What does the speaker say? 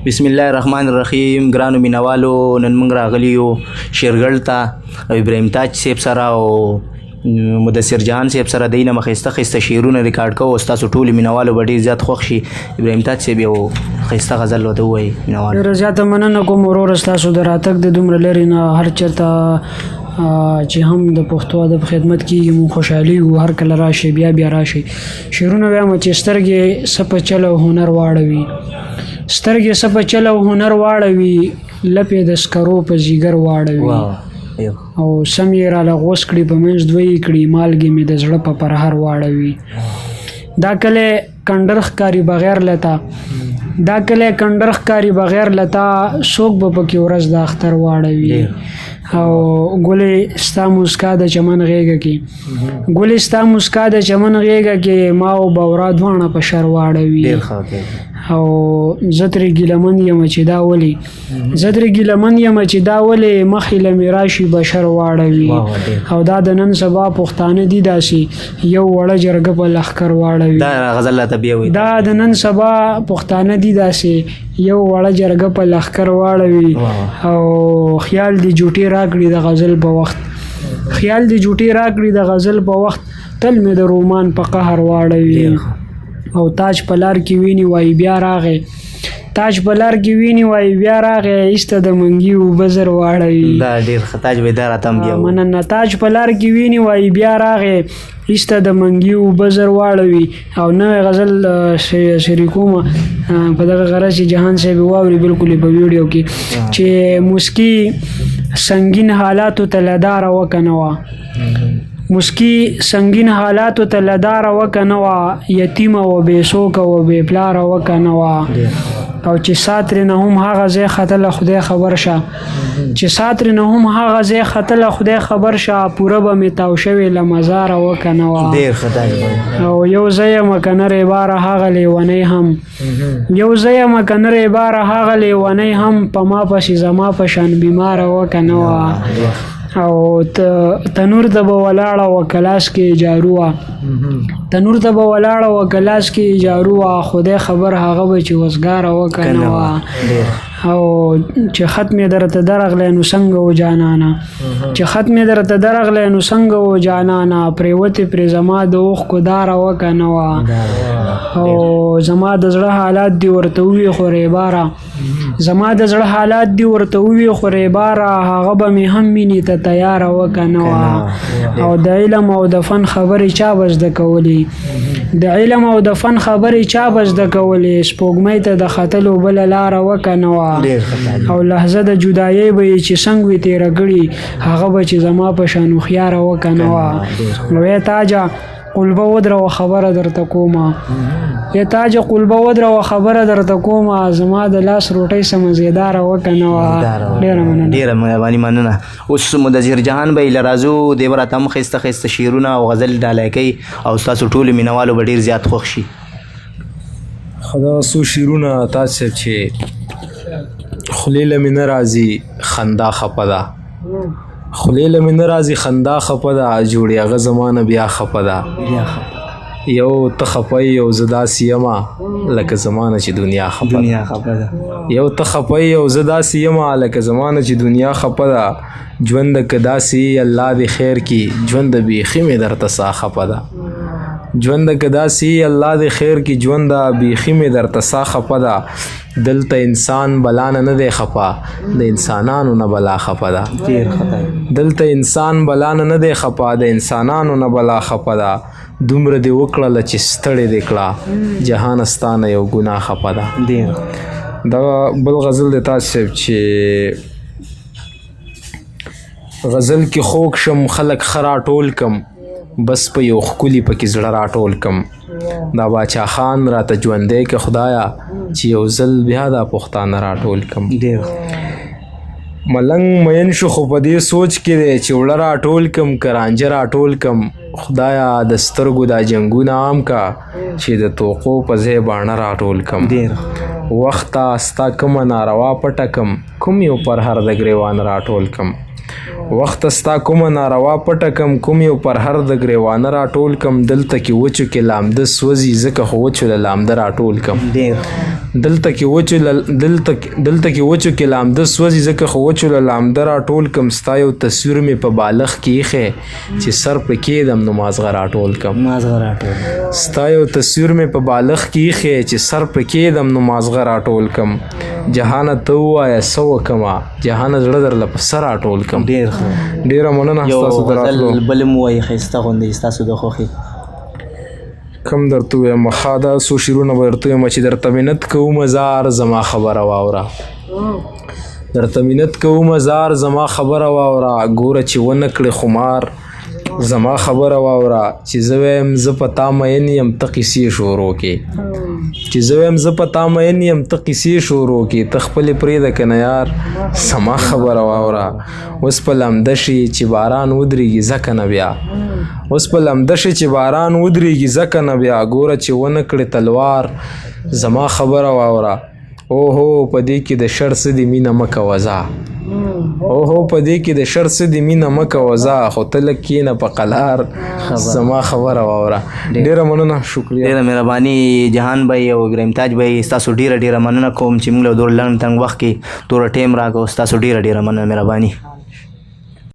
بسم الله الرحمن الرحیم. ګرانو مینوالو، نن موږ راغلی یو شیرګل ته او ابراهیم تاج صاحب سره او مدثر جهان صاحب سره دی نه ښایسته ښایسته شعرونه ریکارډ کوو. ستاسو ټولو مینوالو به ډېر زیات خوښ شي. ابراهیم تاج صاحب یو ښایسته غزل ورته ووایي مینوالو. ډېره زیاته مننه کوم وروره ستاسو د راتګ د دومره لرې نه هر چېرته چې هم د پښتو ادب خدمت کېږي مونږ خوشحالېږو. هر کله راشئ، بیا بیا راشئ. شعرونه وایم چې سترګې څه په چل او هنر واړوي، سترګې څه په چل او هنر واړوي، لپې د سکرو په ځیګر واړوي، او سم یې راله غوڅ کړي په منځ دوی کړي، مالګې مې د زړه په پرهر واړوي. دا کلی کنډر ښکاري بغیر لتا، دا کلی کنډر ښکاري بغیر لتا، څوک به پکې ورځ د اختر واړوي. او ګلې ستا موسکا د چمن غېږه کې، ګلې ستا موسکا د چمن غېږه کې، ما او بورا دواړه په شر واړوي. او زه ترې ګیلمن یم چې دا ولې، زه ترې ګیلمن یم چې دا ولې، مخې له مې راشي بشر واړوي. او دا د نن سبا پښتانه دي داسې یو وړه جرګه په لښکر واړوي. دا غزل راته بیا وایي. دا د نن سبا پښتانه دي داسې یو وړه جرګه په لښکر واړوي. او خیال دې جوټې راکړي د غزل په وخت، خیال دې جوټې راکړي د غزل په وخت، تل مې د رومان په قهر واړوي. او تاج په لار کې ویني وای بیا راغی، تاج په لار کې ویني وای بیا راغی، ایسته د منګي اوبه زر واړوي. دا ډېر ښه تاج وایي، دا راته هم بیا وایي. مننه. تاج په لار کې ویني وای بیا راغی، ایسته د منګي اوبه زر واړوي. او نوی غزل شریکوم په دغه غرض چې جهان صاحب واوري بالکل په ویډیو کې، چې مسکی سنگین حالاتو ته لداره وکنه وه، مسکی سنگین حالاتو ته لداره وکنه وه، یتیمه و بې څوکه و بې پلاره وکنه وه. او چې ساترې نه هم هغه ځای ختله خدای خبر شه، چې ساترې نه هم هغه ځای ختله خدای خبر شه، پوره به مې تاو شوې له مزاره وکنه وه. او یو ځای یم که نه ریباره هغه لیونی هم، یو ځای یم که نه ریباره هغه لیونی هم، په ما پسې زما په شان بیماره وکنه وه. او تنور ته به ولاړه و کلاس کې جارو وه، تنور ته به ولاړه و کلاس کې جارو وه، خدای خبر هغه به چې وزګاره وکنه وه. او چې خط مې درته درغلی نو څنګه و جانانه، چې خط مې درته درغلی نو څنګه و جانانه، پرېوتې پرې زما د اوښکو داره وکنه وه. او زما د زړه حالات دي ورته ووي خو ریباره، زما د زړه حالات دي ورته ووي خو ریباره، هغه به مې هم مینې ته تیاره وکنه وه. او د علم او د فن خبرې چا به زده کولې، د علم او د فن خبرې چا به زده کولې، سپوږمۍ ته د ختلو بله لاره وکنه وه. او لحظه د جدایۍ به یې چې څنګ وي تېره کړي، هغه به چې زما په شان هوښیاره وکنه وه. نو ای تاجه قلبه ودره و خبره درته کومه، یا تاجه قلبه ودره و خبره درته کومه، زما د لاس روټۍ څه مزېداره وکنه وه. ډېره مننه، ډېره مهرباني مننه. اوس مدثر جهان به یې له راځو، دی به راته هم ښایسته ښایسته شعرونه او غزل ډالۍ کوي او ستاسو ټولو مینوالو به ډېر زیات خوښ شي. خدا څو شعرونه تاج صاحب چې خولې له مې نه راځي خندا خفه ده، خولې له مې نه راځي خندا خفه ده، جوړې هغه زمانه بیا خفه ده. یو ته خفه یې او زه داسې یمه لکه زمانه چې دنیا خفه ده، یو ته خفه یې او زه داسې یمه لکه زمانه چې دنیا خفه ده. ژوند که داسې الله دې خیر کړي، ژوند بیخي مې درته سا خفه ده، ژوند که داسې الله دې خیر کړي، ژوند بیخي مې درته سا خفه ده. دلته انسان بلانه نه دی خفه، د انسانانو نه بلا خفه ده، دلته انسان بلانه نه دی خفه، د انسانانو نه بلا خفه ده. دومره دې وکړله چې ستړې دې کړه، جهان ستانه یو ګناه خفه ده. دا بل غزل دی تاج صاحب چې غزل کې خوږ شم خلک ښه راټول کم، بس په یو ښکلي پکې زړه راټول کم. دا باچا خان راته ژوندی که خدایه چې یو ځل بیا دا پښتانه راټول کم. ملنګ مین شو خو په دې سوچ کې دی چې وړه راټول کم که رانجه راټول کم. خدایا د سترګو دا جنګونه عام کا چې د توقو په ځای باڼه راټول کم. وخته ستا کومه ناروا پټه کم، کوم یو پر هر د ګریوان راټول کم. وخت ستا کومه ناروا پټه کم کوم یو پر هر د ګریوانه راټول کم دلته کې وچو کې لامده سوځي ځکه خو وچو له لامده راټول کم دلته کې وچو کې لامده سوځي ځکه خو وچو له لامده راټول کم ستا یو تصویر مې په بالغ کې ایښی چې سر پرې کېږدم نو مازغه راټول کم ستا یو تصویر مې په بالغ کې ایښی چې سر پرې کېږدم نو مازغه راټول کم جهانه ته ووایه څه وکمه جهانه زړه درله په سر راټول کم ډېره مننه ستاسو د راتلو بل مو وایي ښایسته غوندې ستاسو د خوښې کم درته ووایم ښه دا څو شعرونه به درته ووایم چې درته منت کومه زار زما خبره واوره درته منت کومه زار زما خبره واوره ګوره چې ونه کړې خمار زما خبره واوره چې زه وایم زه په تا مین یم ته قیسې شروع کې چې زه وایم زه په تا مین یم ته قیسې شروع کې ته خپلې پرېږده که نه یار زما خبره واوره اوس په لمده شي چې باران ودرېږي ځکه نه بیا اوس په لمده شي چې باران ودرېږي ځکه نه بیا ګوره چې ونه کړې تلوار زما خبره واوره اوهو په دې کې د شر څه دي مینه مه کوه ځه اوهو په دې کې د شر څه دي مینه مه کوه ځه خو ته لږ کښېنه په قلار زما خبره واوره ډېره مننه شکریه ډېره مهرباني جهان بھائی او ابراهیم تاج بھائی ستاسو ډېره مننه کوم چې موږ له دور لنډ تنګ وخت کې دوره ټایم راکړو ستاسو ډېره مننه مهرباني